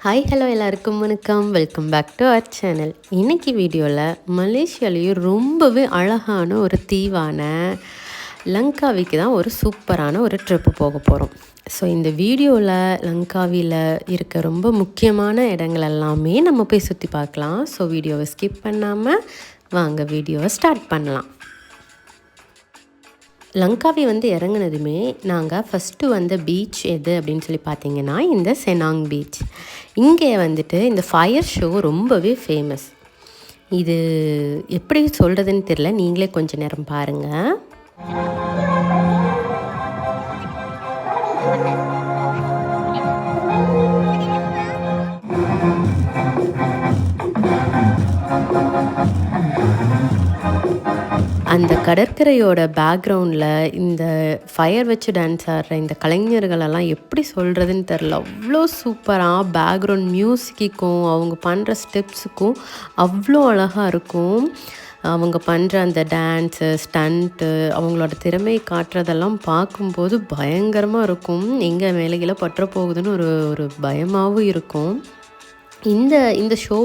Hi hello எல்லாருக்கும் வணக்கம். Welcome back to our channel. இன்றைக்கி வீடியோவில் மலேசியாலேயும் ரொம்பவே அழகான ஒரு தீவான லங்காவிக்கு தான் ஒரு சூப்பரான ஒரு ட்ரிப்பு போக போகிறோம். ஸோ இந்த வீடியோவில் லங்காவியில் இருக்க ரொம்ப முக்கியமான இடங்கள் எல்லாமே நம்ம போய் சுற்றி பார்க்கலாம். ஸோ வீடியோவை ஸ்கிப் பண்ணாமல் வாங்க வீடியோவை ஸ்டார்ட் பண்ணலாம். லங்காவி இறங்குனதுமே நாங்கள் ஃபஸ்ட்டு வந்த பீச் எது அப்படின்னு சொல்லி பார்த்தீங்கன்னா இந்த செனாங் பீச். இங்கே இந்த ஃபயர் ஷோ ரொம்பவே ஃபேமஸ். இது எப்படி சொல்கிறதுன்னு தெரில, நீங்களே கொஞ்சம் நேரம் பாருங்கள். அந்த கடற்கரையோட பேக்ரவுண்டில் இந்த ஃபயர் வச்சு டான்ஸ் ஆடுற இந்த கலைஞர்களெல்லாம் எப்படி சொல்கிறதுன்னு தெரில, அவ்வளோ சூப்பராக பேக்ரவுண்ட் மியூசிக்கும் அவங்க பண்ணுற ஸ்டெப்ஸுக்கும் அவ்வளோ அழகாக இருக்கும். அவங்க பண்ணுற அந்த டான்ஸு ஸ்டண்ட்டு அவங்களோட திறமையை காட்டுறதெல்லாம் பார்க்கும்போது பயங்கரமாக இருக்கும். எங்கே மேலே பற்ற போகுதுன்னு ஒரு பயமாகவும் இருக்கும். இந்த ஷோ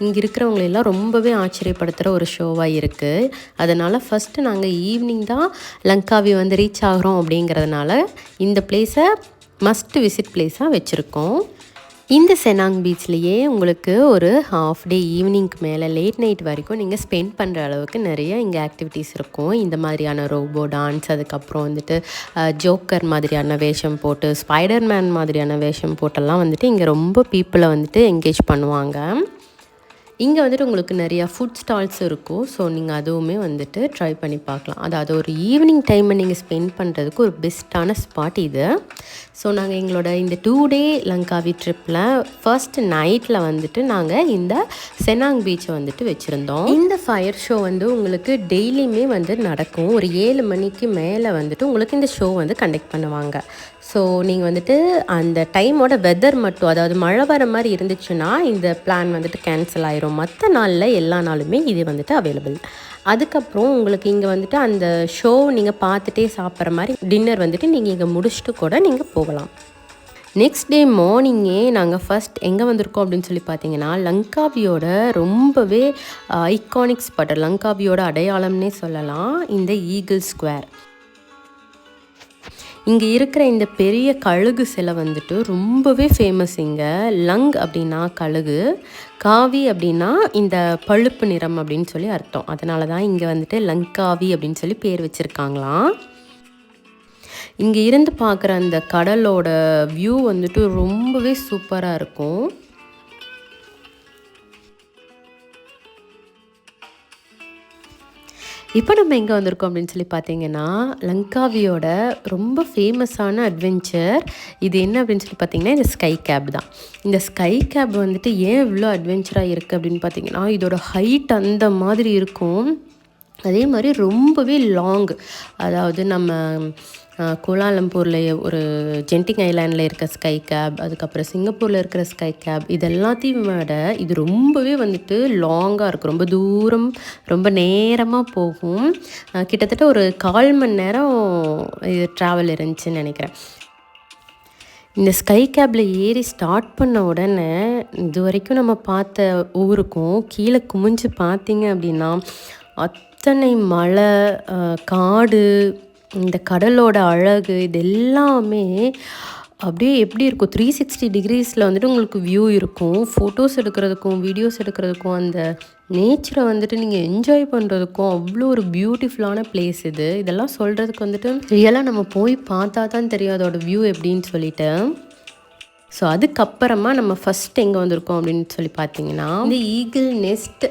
இங்கே இருக்கிறவங்களெல்லாம் ரொம்பவே ஆச்சரியப்படுத்துகிற ஒரு ஷோவாக இருக்குது. அதனால் ஃபஸ்ட்டு நாங்கள் ஈவினிங் தான் லங்காவி ரீச் ஆகிறோம். அப்படிங்கிறதுனால இந்த பிளேஸை மஸ்ட் விசிட் பிளேஸாக வச்சுருக்கோம். இந்த செனாங் பீச்லேயே உங்களுக்கு ஒரு ஹாஃப் டே ஈவினிங்க்கு மேலே லேட் நைட் வரைக்கும் நீங்கள் ஸ்பெண்ட் பண்ணுற அளவுக்கு நிறைய இங்கே ஆக்டிவிட்டீஸ் இருக்கும். இந்த மாதிரியான ரோபோ டான்ஸ், அதுக்கப்புறம் ஜோக்கர் மாதிரியான வேஷம் போட்டு, ஸ்பைடர்மேன் மாதிரியான வேஷம் போட்டெல்லாம் இங்கே ரொம்ப பீப்புளை என்கேஜ் பண்ணுவாங்க. இங்கே உங்களுக்கு நிறையா ஃபுட் ஸ்டால்ஸ் இருக்கும். ஸோ நீங்கள் அதுவுமே ட்ரை பண்ணி பார்க்கலாம். அதாவது ஒரு ஈவினிங் டைமை நீங்கள் ஸ்பெண்ட் பண்ணுறதுக்கு ஒரு பெஸ்ட்டான ஸ்பாட் இது. ஸோ நாங்கள் எங்களோட இந்த 2 டே லங்காவி ட்ரிப்பில் ஃபர்ஸ்ட் நைட்டில் நாங்கள் இந்த செனாங் பீச்சை வச்சுருந்தோம். இந்த ஃபயர் ஷோ உங்களுக்கு டெய்லியுமே நடக்கும். ஒரு 7 மணிக்கு மேலே உங்களுக்கு இந்த ஷோ கண்டக்ட் பண்ணுவாங்க. ஸோ நீங்கள் அந்த டைமோட வெதர் மட்டும், அதாவது மழை வர மாதிரி இருந்துச்சுன்னா இந்த பிளான் கேன்சல் ஆயிரும். மற்ற நாளில் எல்லா நாளுமே இது அவைலபிள். அதுக்கப்புறம் உங்களுக்கு இங்கே அந்த ஷோ நீங்கள் பார்த்துட்டே சாப்பிட்ற மாதிரி டின்னர் நீங்கள் இங்கே முடிச்சுட்டு கூட நீங்கள் போகலாம். நெக்ஸ்ட் டே மார்னிங்கே நாங்கள் ஃபஸ்ட் எங்கே வந்திருக்கோம் அப்படின்னு சொல்லி பார்த்தீங்கன்னா லங்காவியோட ரொம்பவே ஐகானிக் ஸ்பாட், லங்காவியோட அடையாளம்னே சொல்லலாம், இந்த ஈகிள் ஸ்கொயர். இங்கே இருக்கிற இந்த பெரிய கழுகு சிலை ரொம்பவே ஃபேமஸ். இங்கே லங் அப்படின்னா கழுகு, காவி அப்படின்னா இந்த பழுப்பு நிறம் அப்படின்னு சொல்லி அர்த்தம். அதனால தான் இங்கே லங்காவி அப்படின்னு சொல்லி பேர் வச்சுருக்காங்களாம். இங்கே இருந்து பார்க்குற அந்த கடலோட வியூ ரொம்பவே சூப்பராக இருக்கும். இப்போ நம்ம எங்கே வந்திருக்கோம் அப்படின்னு சொல்லி பார்த்தீங்கன்னா லங்காவியோட ரொம்ப ஃபேமஸான அட்வென்ச்சர் இது என்ன அப்படின்னு சொல்லி பார்த்தீங்கன்னா இந்த ஸ்கை கேப் தான். இந்த ஸ்கை கேப் ஏன் இவ்வளோ அட்வென்ச்சராக இருக்குது அப்படின்னு பார்த்தீங்கன்னா இதோட ஹைட் அந்த மாதிரி இருக்கும். அதே மாதிரி ரொம்பவே லாங். அதாவது நம்ம கோலாலம்பூரில் ஒரு ஜென்டிங் ஐலாண்டில் இருக்க ஸ்கை கேப், அதுக்கப்புறம் சிங்கப்பூரில் இருக்கிற ஸ்கை கேப், இது எல்லாத்தையும் விட இது ரொம்பவே லாங்காக இருக்கும். ரொம்ப தூரம், ரொம்ப நேரமாக போகும். கிட்டத்தட்ட ஒரு 1/4 மணி நேரம் இது ட்ராவல் இருந்துச்சுன்னு நினைக்கிறேன். இந்த ஸ்கை கேப்பில் ஏறி ஸ்டார்ட் பண்ண உடனே இது வரைக்கும் நம்ம பார்த்த ஊருக்கும் கீழே குமிஞ்சு பார்த்தீங்க அப்படின்னா அத்தனை மலை, காடு, இந்த கடலோட அழகு, இது எல்லாமே அப்படியே எப்படி இருக்கும், 360 டிகிரிஸில் உங்களுக்கு வியூ இருக்கும். ஃபோட்டோஸ் எடுக்கிறதுக்கும் வீடியோஸ் எடுக்கிறதுக்கும் அந்த நேச்சரை நீங்கள் என்ஜாய் பண்ணுறதுக்கும் அவ்வளோ ஒரு பியூட்டிஃபுல்லான பிளேஸ் இது. இதெல்லாம் சொல்கிறதுக்கு ரியலாக நம்ம போய் பார்த்தா தான் தெரியும் அதோட வியூ எப்படின்னு சொல்லிட்டு. ஸோ அதுக்கப்புறமா நம்ம ஃபஸ்ட் எங்கே வந்திருக்கோம் அப்படின்னு சொல்லி பார்த்தீங்கன்னா இந்த ஈகிள் நெஸ்ட்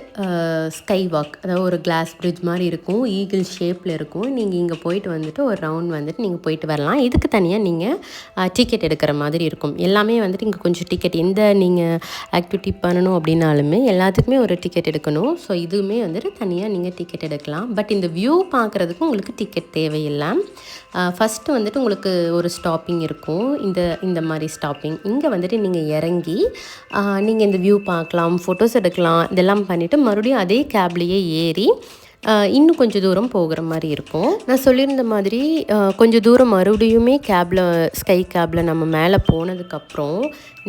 ஸ்கை வாக், அதாவது ஒரு கிளாஸ் பிரிட்ஜ் மாதிரி இருக்கும், ஈகிள் ஷேப்பில் இருக்கும். நீங்கள் இங்கே போயிட்டு ஒரு ரவுண்ட் நீங்கள் போயிட்டு வரலாம். இதுக்கு தனியாக நீங்கள் டிக்கெட் எடுக்கிற மாதிரி இருக்கும். எல்லாமே இங்கே கொஞ்சம் டிக்கெட், எந்த நீங்கள் ஆக்டிவிட்டி பண்ணணும் அப்படின்னாலுமே எல்லாத்துக்குமே ஒரு டிக்கெட் எடுக்கணும். ஸோ இதுவுமே தனியாக நீங்கள் டிக்கெட் எடுக்கலாம். பட் இந்த வியூ பார்க்குறதுக்கு உங்களுக்கு டிக்கெட் தேவையில்லை. ஃபஸ்ட்டு உங்களுக்கு ஒரு ஸ்டாப்பிங் இருக்கும், இந்த மாதிரி ஸ்டாப்பிங். இங்கே நீங்கள் இறங்கி நீங்கள் இந்த வியூ பார்க்கலாம், ஃபோட்டோஸ் எடுக்கலாம், இதெல்லாம் பண்ணிவிட்டு மறுபடியும் அதே கேப்லேயே ஏறி இன்னும் கொஞ்சம் தூரம் போகிற மாதிரி இருக்கும். நான் சொல்லியிருந்த மாதிரி கொஞ்சம் தூரம் மறுபடியுமே ஸ்கை கேபில் நம்ம மேலே போனதுக்கப்புறம்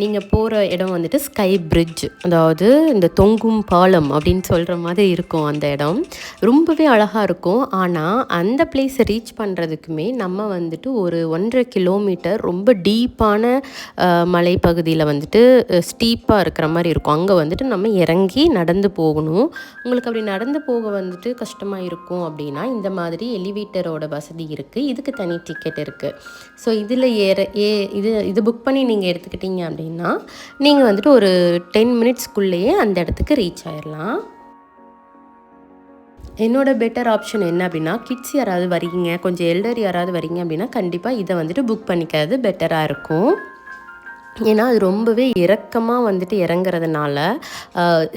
நீங்கள் போகிற இடம் வந்துட்டு ஸ்கை பிரிட்ஜ், அதாவது இந்த தொங்கும் பாலம் அப்படின்னு சொல்கிற மாதிரி இருக்கும். அந்த இடம் ரொம்பவே அழகாக இருக்கும். ஆனால் அந்த பிளேஸை ரீச் பண்ணுறதுக்குமே நம்ம வந்துட்டு ஒரு 1.5 கிலோமீட்டர் ரொம்ப டீப்பான மலைப்பகுதியில் வந்துட்டு ஸ்டீப்பாக இருக்கிற மாதிரி இருக்கும். அங்கே வந்துட்டு நம்ம இறங்கி நடந்து போகணும். உங்களுக்கு அப்படி நடந்து போக வந்துட்டு கஷ்டமாக இருக்கும் அப்படின்னா இந்த மாதிரி எலிவேட்டரோட வசதி இருக்குது. இதுக்கு தனி டிக்கெட் இருக்குது. ஸோ இதில் இது புக் பண்ணி நீங்கள் எடுத்துக்கிட்டீங்க அப்படின்னா நீங்கள் வந்துட்டு ஒரு 10 மினிட்ஸ்க்குள்ளேயே அந்த இடத்துக்கு ரீச் ஆயிடலாம். என்னோட பெட்டர் ஆப்ஷன் என்ன அப்படின்னா, கிட்ஸ் யாராவது வரீங்க, கொஞ்சம் எல்டர் யாராவது வரீங்க அப்படின்னா கண்டிப்பாக இதை வந்துட்டு புக் பண்ணிக்கிறது பெட்டராக இருக்கும். ஏன்னா அது ரொம்பவே இறக்கமாக வந்துட்டு இறங்குறதுனால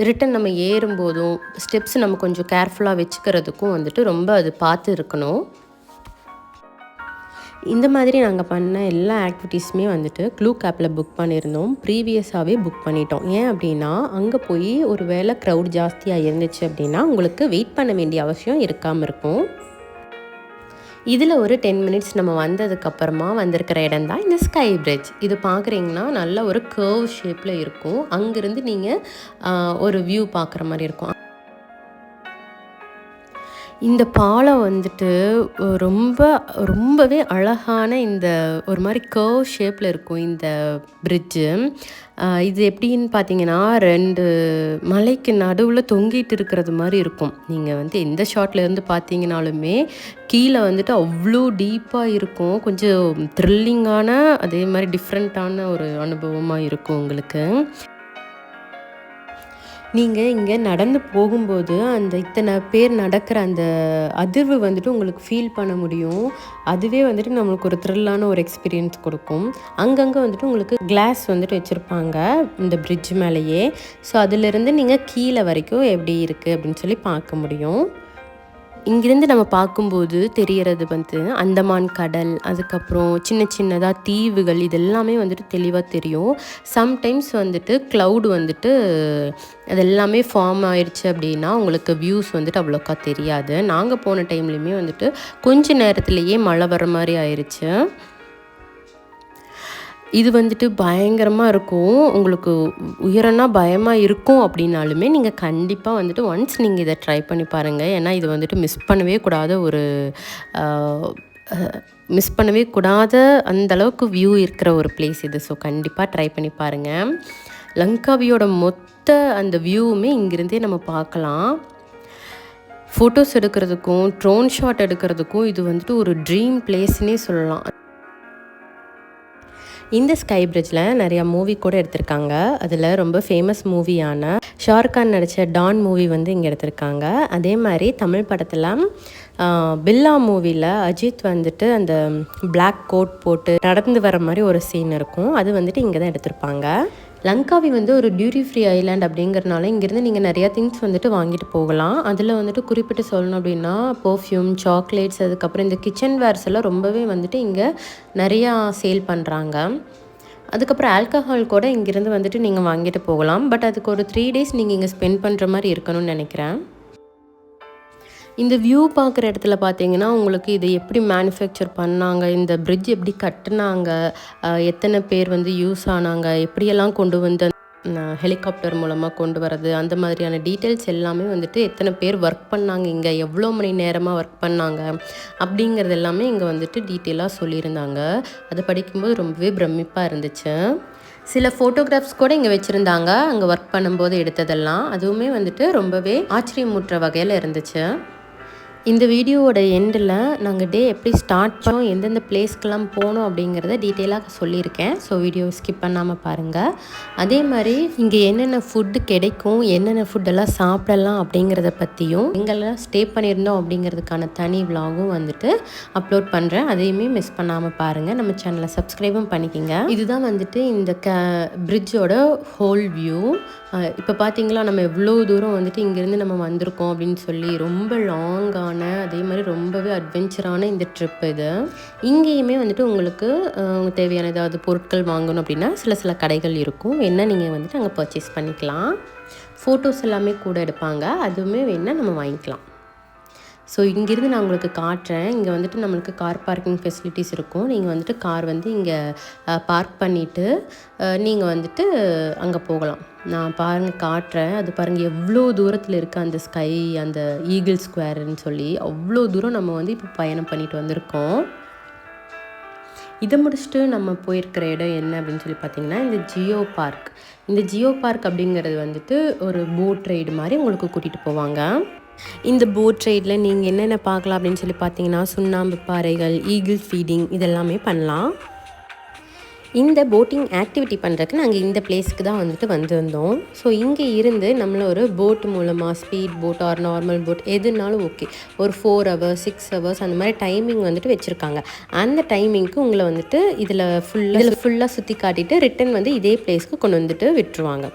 ரிட்டன் நம்ம ஏறும்போதும் ஸ்டெப்ஸ் நம்ம கொஞ்சம் கேர்ஃபுல்லாக வச்சுக்கிறதுக்கும் வந்துட்டு ரொம்ப அது பார்த்து இருக்கணும். இந்த மாதிரி நாங்கள் பண்ண எல்லா ஆக்டிவிட்டீஸுமே வந்துட்டு க்ளூ கேப்பில் புக் பண்ணியிருந்தோம். ப்ரீவியஸாகவே புக் பண்ணிட்டோம். ஏன் அப்படின்னா அங்கே போய் ஒரு வேளை க்ரௌட் ஜாஸ்தியாக இருந்துச்சு அப்படின்னா உங்களுக்கு வெயிட் பண்ண வேண்டிய அவசியம் இருக்காமல் இருக்கும். இதில் ஒரு 10 மினிட்ஸ் நம்ம வந்ததுக்கப்புறமா வந்திருக்கிற இடம் தான் இந்த ஸ்கை பிரிட்ஜ். இது பார்க்குறீங்கன்னா நல்ல ஒரு கர்வ் ஷேப்பில் இருக்கும். அங்கேருந்து நீங்கள் ஒரு வியூ பார்க்குற மாதிரி இருக்கும். இந்த பாலம் வந்துட்டு ரொம்பவே அழகான இந்த ஒரு மாதிரி கர்வ் ஷேப்பில் இருக்கும் இந்த பிரிட்ஜு. இது எப்படின்னு பார்த்தீங்கன்னா 2 மலைக்கு நடுவில் தொங்கிட்டு இருக்கிறது மாதிரி இருக்கும். நீங்கள் வந்து எந்த ஷாட்லேருந்து பார்த்தீங்கனாலுமே கீழே வந்துட்டு அவ்வளோ டீப்பாக இருக்கும். கொஞ்சம் த்ரில்லிங்கான அதே மாதிரி டிஃப்ரெண்ட்டான ஒரு அனுபவமாக இருக்கும் உங்களுக்கு. நீங்கள் இங்கே நடந்து போகும்போது அந்த இத்தனை பேர் நடக்கிற அந்த அதிர்வு வந்துட்டு உங்களுக்கு ஃபீல் பண்ண முடியும். அதுவே வந்துட்டு நம்மளுக்கு ஒரு த்ரில்லான ஒரு எக்ஸ்பீரியன்ஸ் கொடுக்கும். அங்கங்கே வந்துட்டு உங்களுக்கு கிளாஸ் வந்துட்டு வச்சுருப்பாங்க இந்த பிரிட்ஜ் மேலேயே. ஸோ அதிலிருந்து நீங்கள் கீழே வரைக்கும் எப்படி இருக்குது அப்படின்னு சொல்லி பார்க்க முடியும். இங்கிருந்து நம்ம பார்க்கும்போது தெரியறது வந்து அந்தமான் கடல், அதுக்கப்புறம் சின்ன சின்னதாக தீவுகள், இது எல்லாமே வந்துட்டு தெளிவாக தெரியும். சம்டைம்ஸ் வந்துட்டு க்ளவுட் வந்துட்டு அது எல்லாமே ஃபார்ம் ஆயிடுச்சு அப்படின்னா உங்களுக்கு வியூஸ் வந்துட்டு அவ்வளோக்கா தெரியாது. நாங்கள் போன டைம்லேயுமே வந்துட்டு கொஞ்ச நேரத்துலேயே மழை வர மாதிரி ஆயிடுச்சு. இது வந்துட்டு பயங்கரமாக இருக்கும். உங்களுக்கு உயரன்னா பயமாக இருக்கும் அப்படின்னாலுமே நீங்கள் கண்டிப்பாக வந்துட்டு ஒன்ஸ் நீங்கள் இதை ட்ரை பண்ணி பாருங்கள். ஏன்னா இது வந்துட்டு மிஸ் பண்ணவே கூடாத அந்தளவுக்கு வியூ இருக்கிற ஒரு பிளேஸ் இது. ஸோ கண்டிப்பாக ட்ரை பண்ணி பாருங்கள். லங்காவியோட மொத்த அந்த வியூவுமே இங்கிருந்தே நம்ம பார்க்கலாம். ஃபோட்டோஸ் எடுக்கிறதுக்கும் ட்ரோன் ஷாட் எடுக்கிறதுக்கும் இது வந்துட்டு ஒரு ட்ரீம் பிளேஸ்னே சொல்லலாம். இந்த ஸ்கை பிரிட்ஜில் நிறையா மூவி கூட எடுத்திருக்காங்க. அதில் ரொம்ப ஃபேமஸ் மூவியான ஷாருக்கான் நடித்த டான் மூவி வந்து இங்கே எடுத்திருக்காங்க. அதே மாதிரி தமிழ் படத்தில் பில்லா மூவியில் அஜித் வந்துட்டு அந்த பிளாக் கோட் போட்டு நடந்து வர மாதிரி ஒரு சீன் இருக்கும். அது வந்துட்டு இங்கே தான் எடுத்திருப்பாங்க. லங்காவி வந்து ஒரு டியூட்டி ஃப்ரீ ஐலாண்ட் அப்படிங்கிறனால இங்கேருந்து நீங்கள் நிறையா திங்ஸ் வந்துட்டு வாங்கிட்டு போகலாம். அதில் வந்துட்டு குறிப்பிட்டு சொல்லணும் அப்படின்னா பர்ஃப்யூம், சாக்லேட்ஸ், அதுக்கப்புறம் இந்த கிச்சன் வேர்ஸ் எல்லாம் ரொம்பவே வந்துட்டு இங்கே நிறையா சேல் பண்ணுறாங்க. அதுக்கப்புறம் ஆல்கஹால் கூட இங்கேருந்து வந்துட்டு நீங்கள் வாங்கிட்டு போகலாம். பட் அதுக்கு ஒரு 3 days நீங்கள் இங்கே ஸ்பெண்ட் பண்ணுற மாதிரி இருக்கணும்னு நினைக்கிறேன். இந்த வியூ பார்க்குற இடத்துல பார்த்தீங்கன்னா உங்களுக்கு இதை எப்படி மேனுஃபேக்சர் பண்ணாங்க, இந்த பிரிட்ஜ் எப்படி கட்டினாங்க, எத்தனை பேர் வந்து யூஸ் ஆனாங்க, எப்படியெல்லாம் கொண்டு வந்து ஹெலிகாப்டர் மூலமாக கொண்டு வரது, அந்த மாதிரியான டீட்டெயில்ஸ் எல்லாமே வந்துட்டு எத்தனை பேர் ஒர்க் பண்ணாங்க, இங்கே எவ்வளோ மணி நேரமாக ஒர்க் பண்ணாங்க அப்படிங்கிறது எல்லாமே இங்கே வந்துட்டு டீட்டெயிலாக சொல்லியிருந்தாங்க. அதை படிக்கும்போது ரொம்பவே பிரமிப்பாக இருந்துச்சு. சில ஃபோட்டோகிராஃப்ஸ் கூட இங்கே வச்சுருந்தாங்க அங்கே ஒர்க் பண்ணும்போது எடுத்ததெல்லாம். அதுவுமே வந்துட்டு ரொம்பவே ஆச்சரியமூட்டுற வகையில் இருந்துச்சு. இந்த வீடியோவோட எண்டில் நாங்கள் டே எப்படி ஸ்டார்ட் பண்ணோம், எந்தெந்த பிளேஸ்க்கெல்லாம் போனோம் அப்படிங்கிறத டீட்டெயிலாக சொல்லியிருக்கேன். ஸோ வீடியோ ஸ்கிப் பண்ணாமல் பாருங்கள். அதே மாதிரி இங்கே என்னென்ன ஃபுட்டு கிடைக்கும், என்னென்ன ஃபுட்டெல்லாம் சாப்பிடலாம் அப்படிங்கிறத பற்றியும், எங்கெல்லாம் ஸ்டே பண்ணியிருந்தோம் அப்படிங்கிறதுக்கான தனி விலாகும் வந்துட்டு அப்லோட் பண்ணுறேன். அதையுமே மிஸ் பண்ணாமல் பாருங்கள். நம்ம சேனலை சப்ஸ்கிரைபும் பண்ணிக்கிங்க. இதுதான் வந்துட்டு இந்த பிரிட்ஜோட ஹோல் வியூ. இப்போ பார்த்தீங்களா நம்ம எவ்வளோ தூரம் வந்துட்டு இங்கேருந்து நம்ம வந்திருக்கோம் அப்படின்னு சொல்லி. ரொம்ப லாங்கான அதே மாதிரி ரொம்பவே அட்வென்ச்சரான இந்த ட்ரிப் இது. இங்கேயுமே வந்துட்டு உங்களுக்கு தேவையான ஏதாவது பொருட்கள் வாங்கணும் அப்படின்னா சில கடைகள் இருக்கும். வேணா நீங்கள் வந்துட்டு அங்கே பர்ச்சேஸ் பண்ணிக்கலாம். ஃபோட்டோஸ் எல்லாமே கூட எடுப்பாங்க. அதுவுமே வேணால் நம்ம வாங்கிக்கலாம். ஸோ இங்கேருந்து நான் உங்களுக்கு காட்டுறேன். இங்கே வந்துட்டு நம்மளுக்கு கார் பார்க்கிங் ஃபெசிலிட்டிஸ் இருக்கும். நீங்கள் வந்துட்டு கார் வந்து இங்கே பார்க் பண்ணிவிட்டு நீங்கள் வந்துட்டு அங்கே போகலாம். நான் காட்டுறேன். அது பாருங்கள் எவ்வளோ தூரத்தில் இருக்குது அந்த ஸ்கை, அந்த ஈகிள் ஸ்கொயர்ன்னு சொல்லி அவ்வளோ தூரம் நம்ம வந்து இப்போ பயணம் பண்ணிட்டு வந்திருக்கோம். இதை முடிச்சுட்டு நம்ம போயிருக்கிற இடம் என்ன அப்படின்னு சொல்லி பார்த்தீங்கன்னா, இந்த ஜியோ பார்க். இந்த ஜியோ பார்க் அப்படிங்கிறது வந்துட்டு ஒரு போட் ரைடு மாதிரி உங்களுக்கு கூட்டிகிட்டு போவாங்க. இந்த போட் ரைடில் நீங்கள் என்னென்ன பார்க்கலாம் அப்படின்னு சொல்லி பார்த்தீங்கன்னா, சுண்ணாம்பு பாறைகள், ஈகிள் ஃபீடிங் இதெல்லாமே பண்ணலாம். இந்த போட்டிங் ஆக்டிவிட்டி பண்ணுறதுக்கு நாங்கள் இந்த பிளேஸ்க்கு தான் வந்துட்டு வந்திருந்தோம். ஸோ இங்கே இருந்து நம்மளை ஒரு போட் மூலமாக speed boat or normal boat எதுனாலும் ஓகே, ஒரு 4 hours 6 hours அந்த மாதிரி டைமிங் வந்துட்டு வச்சுருக்காங்க. அந்த டைமிங்க்கு உங்களை வந்துட்டு இதில் ஃபுல்லாக சுற்றி காட்டிட்டு ரிட்டன் வந்து இதே பிளேஸ்க்கு கொண்டு வந்துட்டு விட்டுருவாங்க.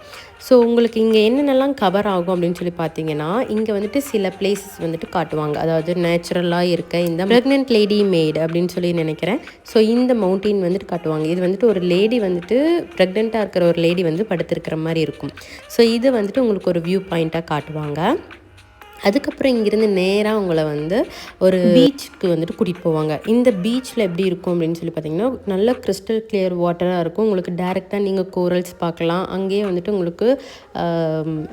ஸோ உங்களுக்கு இங்கே என்னென்னலாம் கவர் ஆகும் அப்படின்னு சொல்லி பார்த்தீங்கன்னா, இங்கே வந்துட்டு சில பிளேசஸ் வந்துட்டு காட்டுவாங்க. அதாவது நேச்சுரலாக இருக்க இந்த ப்ரெக்னென்ட் லேடி மேட் அப்படின்னு சொல்லி நினைக்கிறேன். ஸோ இந்த மவுண்டெயின் வந்துட்டு காட்டுவாங்க. இது வந்துட்டு ஒரு லேடி வந்துட்டு ப்ரெக்னெண்ட்டாக இருக்கிற ஒரு லேடி வந்து படுத்திருக்கிற மாதிரி இருக்கும். ஸோ இது வந்துட்டு உங்களுக்கு ஒரு வியூ பாயிண்ட்டாக காட்டுவாங்க. அதுக்கப்புறம் இங்கேருந்து நேராக உங்களை வந்து ஒரு பீச்சுக்கு வந்துட்டு கூட்டிகிட்டு போவாங்க. இந்த பீச்சில் எப்படி இருக்கும் அப்படின்னு சொல்லி பார்த்தீங்கன்னா, நல்ல கிறிஸ்டல் கிளியர் வாட்டராக இருக்கும். உங்களுக்கு டேரெக்டாக நீங்கள் கோரல்ஸ் பார்க்கலாம். அங்கேயே வந்துட்டு உங்களுக்கு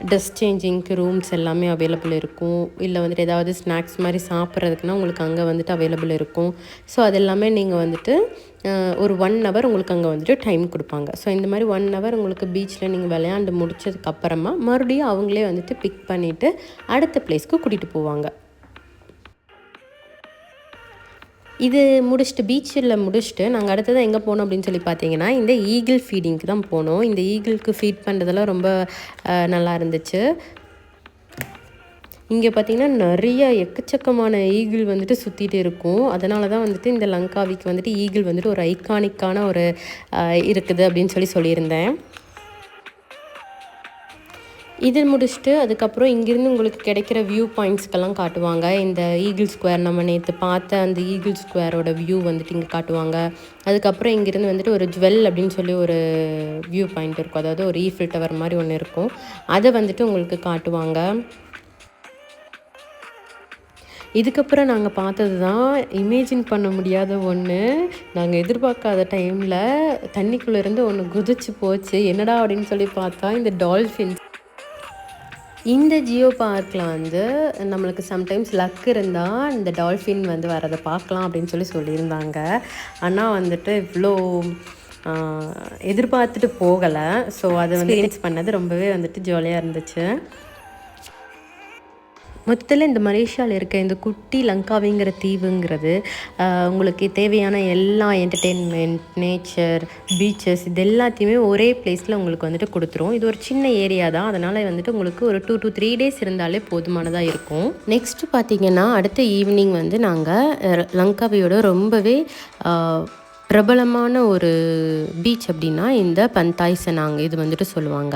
ட்ரெஸ் சேஞ்சிங்க்கு ரூம்ஸ் எல்லாமே அவைலபிள் இருக்கும். இல்லை வந்துட்டு ஏதாவது ஸ்நாக்ஸ் மாதிரி சாப்பிட்றதுக்குன்னா உங்களுக்கு அங்கே வந்துட்டு அவைலபிள் இருக்கும். ஸோ அது எல்லாமே நீங்கள் வந்துட்டு ஒரு 1 hour உங்களுக்கு அங்கே வந்துட்டு டைம் கொடுப்பாங்க. ஸோ இந்த மாதிரி 1 hour உங்களுக்கு பீச்சில் நீங்கள் விளையாண்டு முடிச்சதுக்கப்புறமா மறுபடியும் அவங்களே வந்துட்டு பிக் பண்ணிவிட்டு அடுத்த பிளேஸ்க்கு கூட்டிகிட்டு போவாங்க. இது பீச்சில் முடிச்சுட்டு நாங்கள் அடுத்ததாக எங்கே போனோம் அப்படின்னு சொல்லி பார்த்தீங்கன்னா, இந்த ஈகிள் ஃபீடிங்க்கு தான் போனோம். இந்த ஈகிளுக்கு ஃபீட் பண்ணுறதெல்லாம் ரொம்ப நல்லா இருந்துச்சு. இங்கே பார்த்திங்கன்னா நிறைய எக்கச்சக்கமான ஈகிள் வந்துட்டு சுற்றிட்டு இருக்கும். அதனால தான் வந்துட்டு இந்த லங்காவிக்கு வந்துட்டு ஈகிள் வந்துட்டு ஒரு ஐகானிக்கான ஒரு இருக்குது அப்படின்னு சொல்லியிருந்தேன். இது முடிச்சுட்டு அதுக்கப்புறம் இங்கேருந்து உங்களுக்கு கிடைக்கிற வியூ பாயிண்ட்ஸ்க்கெல்லாம் காட்டுவாங்க. இந்த ஈகிள் ஸ்கொயர் நம்ம நேற்று பார்த்த அந்த ஈகிள் ஸ்கொயரோட வியூ வந்துட்டு இங்கே காட்டுவாங்க. அதுக்கப்புறம் இங்கேருந்து வந்துட்டு ஒரு ஜுவல் அப்படின்னு சொல்லி ஒரு வியூ பாயிண்ட் இருக்கும். அதாவது ஒரு ஈஃபில் டவர் மாதிரி ஒன்று இருக்கும். அதை வந்துட்டு உங்களுக்கு காட்டுவாங்க. இதுக்கப்புறம் நாங்கள் பார்த்தது தான் இமேஜின் பண்ண முடியாத ஒன்று. நாங்கள் எதிர்பார்க்காத டைமில் தண்ணிக்குள்ளேருந்து ஒன்று குதிச்சு போச்சு. என்னடா அப்படின்னு சொல்லி பார்த்தா இந்த டால்ஃபின்ஸ். இந்த ஜியோ பார்க்கில் வந்து நம்மளுக்கு சம்டைம்ஸ் லக் இருந்தால் இந்த டால்ஃபின் வந்து வரதை பார்க்கலாம் அப்படின்னு சொல்லியிருந்தாங்க. ஆனால் வந்துட்டு இவ்வளோ எதிர்பார்த்துட்டு போகலை. ஸோ அதை வந்து எக்ஸ்பீரியன்ஸ் பண்ணது ரொம்பவே வந்துட்டு ஜாலியாக இருந்துச்சு. மொத்தத்தில் இந்த மலேசியாவில் இருக்க இந்த குட்டி லங்காவிங்கிற தீவுங்கிறது உங்களுக்கு தேவையான எல்லா என்டர்டெயின்மெண்ட், நேச்சர், பீச்சஸ் இது எல்லாத்தையுமே ஒரே பிளேஸில் உங்களுக்கு வந்துட்டு கொடுத்துரும். இது ஒரு சின்ன ஏரியா தான். அதனால் வந்துட்டு உங்களுக்கு ஒரு 2 to 3 days இருந்தாலே போதுமானதாக இருக்கும். நெக்ஸ்ட்டு பார்த்திங்கன்னா அடுத்த ஈவினிங் வந்து நாங்கள் லங்காவியோட ரொம்பவே பிரபலமான ஒரு பீச் அப்படின்னா இந்த பந்தாய் செனாங் இது வந்துட்டு சொல்லுவாங்க.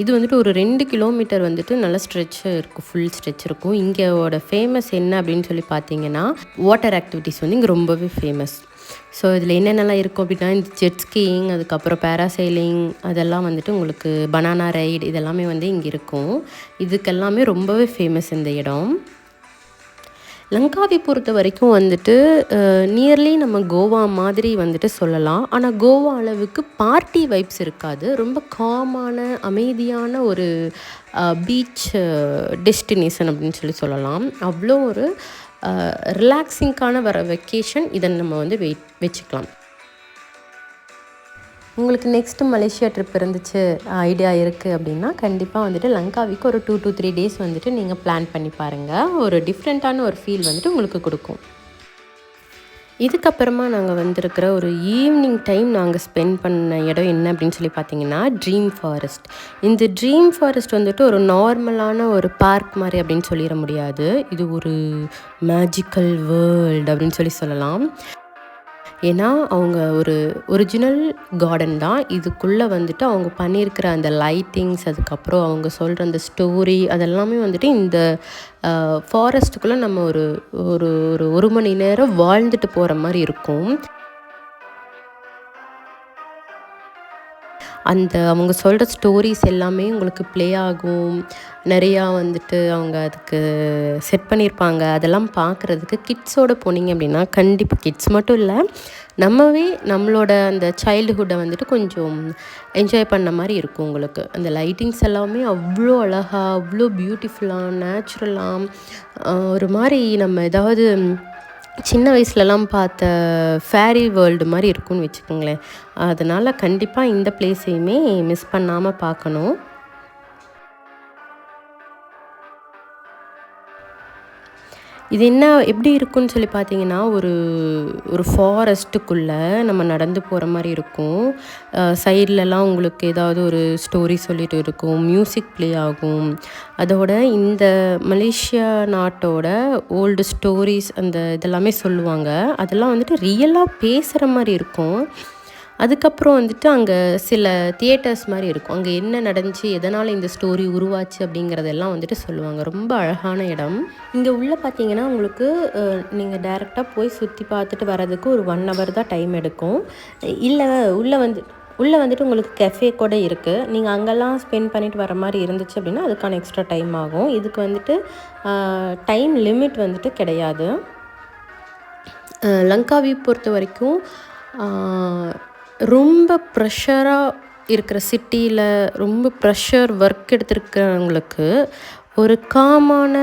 இது வந்துட்டு ஒரு 2 கிலோமீட்டர் வந்துட்டு நல்ல ஸ்ட்ரெச் இருக்கும், ஃபுல் ஸ்ட்ரெச் இருக்கும். இங்கேயோட ஃபேமஸ் என்ன அப்படின்னு சொல்லி பார்த்தீங்கன்னா, வாட்டர் ஆக்டிவிட்டீஸ் வந்து இங்கே ரொம்பவே ஃபேமஸ். ஸோ இதில் என்னென்னலாம் இருக்கும் அப்படின்னா, இந்த ஜெட் ஸ்கீயிங், அதுக்கப்புறம் பேராசைலிங், அதெல்லாம் வந்துட்டு உங்களுக்கு பனானா ரைடு இதெல்லாமே வந்து இங்கே இருக்கும். இதுக்கெல்லாமே ரொம்பவே ஃபேமஸ் இந்த இடம். லங்காவி பொறுத்த வரைக்கும் வந்துட்டு நியர்லி நம்ம கோவா மாதிரி வந்துட்டு சொல்லலாம். ஆனால் கோவா அளவுக்கு பார்ட்டி வைப்ஸ் இருக்காது. ரொம்ப காமான அமைதியான ஒரு பீச் டெஸ்டினேஷன் அப்படின்னு சொல்லலாம். அவ்வளோ ஒரு ரிலாக்ஸிங்கான வெக்கேஷன் இதை நம்ம வந்து வச்சுக்கலாம். உங்களுக்கு நெக்ஸ்ட்டு மலேசியா ட்ரிப் இருந்துச்சு ஐடியா இருக்குது அப்படின்னா கண்டிப்பாக வந்துட்டு லங்காவிக்கு ஒரு 2 to 3 days வந்துட்டு நீங்கள் பிளான் பண்ணி பாருங்கள். ஒரு டிஃப்ரெண்ட்டான ஒரு ஃபீல் வந்துட்டு உங்களுக்கு கொடுக்கும். இதுக்கப்புறமா நாங்கள் வந்திருக்கிற ஒரு ஈவினிங் டைம் நாங்கள் ஸ்பெண்ட் பண்ண இடம் என்ன அப்படின்னு சொல்லி பார்த்தீங்கன்னா, ட்ரீம் ஃபாரஸ்ட். இந்த ட்ரீம் ஃபாரஸ்ட் வந்துட்டு ஒரு நார்மலான ஒரு பார்க் மாதிரி அப்படின்னு சொல்லிட முடியாது. இது ஒரு மேஜிக்கல் வேர்ல்டு அப்படின்னு சொல்லலாம். ஏன்னா அவங்க ஒரு ஒரிஜினல் கார்டன் தான். இதுக்குள்ளே வந்துட்டு அவங்க பண்ணியிருக்கிற அந்த லைட்டிங்ஸ், அதுக்கப்புறம் அவங்க சொல்கிற அந்த ஸ்டோரி அதெல்லாமே வந்துட்டு இந்த ஃபாரஸ்ட்டுக்குள்ளே நம்ம ஒரு ஒரு ஒரு 1 மணி நேரம் வாழ்ந்துட்டு போகிற மாதிரி இருக்கும். அவங்க சொல்கிற ஸ்டோரிஸ் எல்லாமே உங்களுக்கு ப்ளே ஆகும். நிறையா வந்துட்டு அவங்க அதுக்கு செட் பண்ணியிருப்பாங்க. அதெல்லாம் பார்க்குறதுக்கு கிட்ஸோடு போனீங்க அப்படின்னா கண்டிப்பாக கிட்ஸ் மட்டும் இல்லை, நம்மளோட அந்த சைல்டுஹுட்டை வந்துட்டு கொஞ்சம் என்ஜாய் பண்ண மாதிரி இருக்கும் உங்களுக்கு. அந்த லைட்டிங்ஸ் எல்லாமே அவ்வளோ அழகாக, அவ்வளோ பியூட்டிஃபுல்லாக, நேச்சுரலாக, ஒரு மாதிரி நம்ம ஏதாவது சின்ன வயசுலலாம் பார்த்த ஃபேரி வேர்ல்டு மாதிரி இருக்கும்னு வச்சுக்கோங்களேன். அதனால் கண்டிப்பாக இந்த பிளேஸையுமே மிஸ் பண்ணாமல் பார்க்கணும். இது எப்படி இருக்குன்னு சொல்லி பார்த்தீங்கன்னா, ஒரு ஃபாரஸ்ட்டுக்குள்ளே நம்ம நடந்து போகிற மாதிரி இருக்கும். சைட்லலாம் உங்களுக்கு ஏதாவது ஒரு ஸ்டோரி சொல்லிட்டு இருக்கும், மியூசிக் ப்ளே ஆகும். அதோட இந்த மலேசியா நாட்டோட ஓல்டு ஸ்டோரிஸ் அந்த இதெல்லாமே சொல்லுவாங்க. அதெல்லாம் வந்துட்டு ரியலாக பேசுகிற மாதிரி இருக்கும். அதுக்கப்புறம் வந்துட்டு அங்கே சில தியேட்டர்ஸ் மாதிரி இருக்கும். அங்கே என்ன நடந்துச்சு, எதனால் இந்த ஸ்டோரி உருவாச்சு அப்படிங்கிறதெல்லாம் வந்துட்டு சொல்லுவாங்க. ரொம்ப அழகான இடம். இங்கே உள்ளே பார்த்தீங்கன்னா உங்களுக்கு நீங்கள் டைரெக்டாக போய் சுற்றி பார்த்துட்டு வர்றதுக்கு ஒரு 1 hour தான் டைம் எடுக்கும். இல்லை உள்ளே வந்துட்டு உங்களுக்கு கெஃபே கூட இருக்குது. நீங்கள் அங்கெல்லாம் ஸ்பெண்ட் பண்ணிட்டு வர மாதிரி இருந்துச்சு அப்படின்னா அதுக்கான எக்ஸ்ட்ரா டைம் ஆகும். இதுக்கு வந்துட்டு டைம் லிமிட் வந்துட்டு கிடையாது. லங்காவி பொறுத்த வரைக்கும் ரொம்ப ப்ரெஷராக இருக்கிற சிட்டியில் ரொம்ப ப்ரெஷர் ஒர்க் எடுத்துருக்கிறவங்களுக்கு ஒரு காமான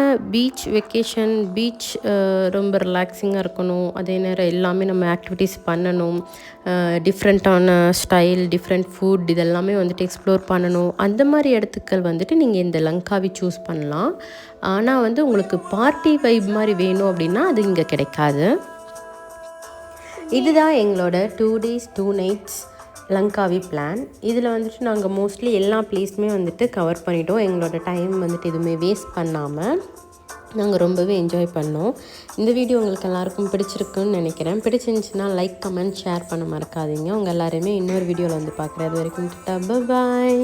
வெக்கேஷன் ரொம்ப ரிலாக்ஸிங்காக இருக்கணும். அதே நேரம் எல்லாமே நம்ம ஆக்டிவிட்டீஸ் பண்ணணும். டிஃப்ரெண்ட்டான ஸ்டைல், டிஃப்ரெண்ட் ஃபுட் இதெல்லாமே வந்துட்டு எக்ஸ்ப்ளோர் பண்ணணும். அந்த மாதிரி இடத்துக்கள் வந்துட்டு நீங்கள் இந்த லங்காவி சூஸ் பண்ணலாம். ஆனால் உங்களுக்கு பார்ட்டி வைப் மாதிரி வேணும் அப்படின்னா அது இங்கே கிடைக்காது. இதுதான் எங்களோட 2 days 2 nights லங்காவி பிளான். இதில் வந்துட்டு நாங்கள் மோஸ்ட்லி எல்லா பிளேஸுமே வந்துட்டு கவர் பண்ணிட்டோம். எங்களோட டைம் வந்துட்டு எதுவுமே வேஸ்ட் பண்ணாமல் நாங்கள் ரொம்பவே என்ஜாய் பண்ணோம். இந்த வீடியோ உங்களுக்கு எல்லாருக்கும் பிடிச்சிருக்குன்னு நினைக்கிறேன். பிடிச்சிருந்துச்சுன்னா லைக், கமெண்ட், ஷேர் பண்ண மறக்காதீங்க. உங்கள் எல்லாருமே இன்னொரு வீடியோவில் வந்து பார்க்குறது வரைக்கும் பாய்.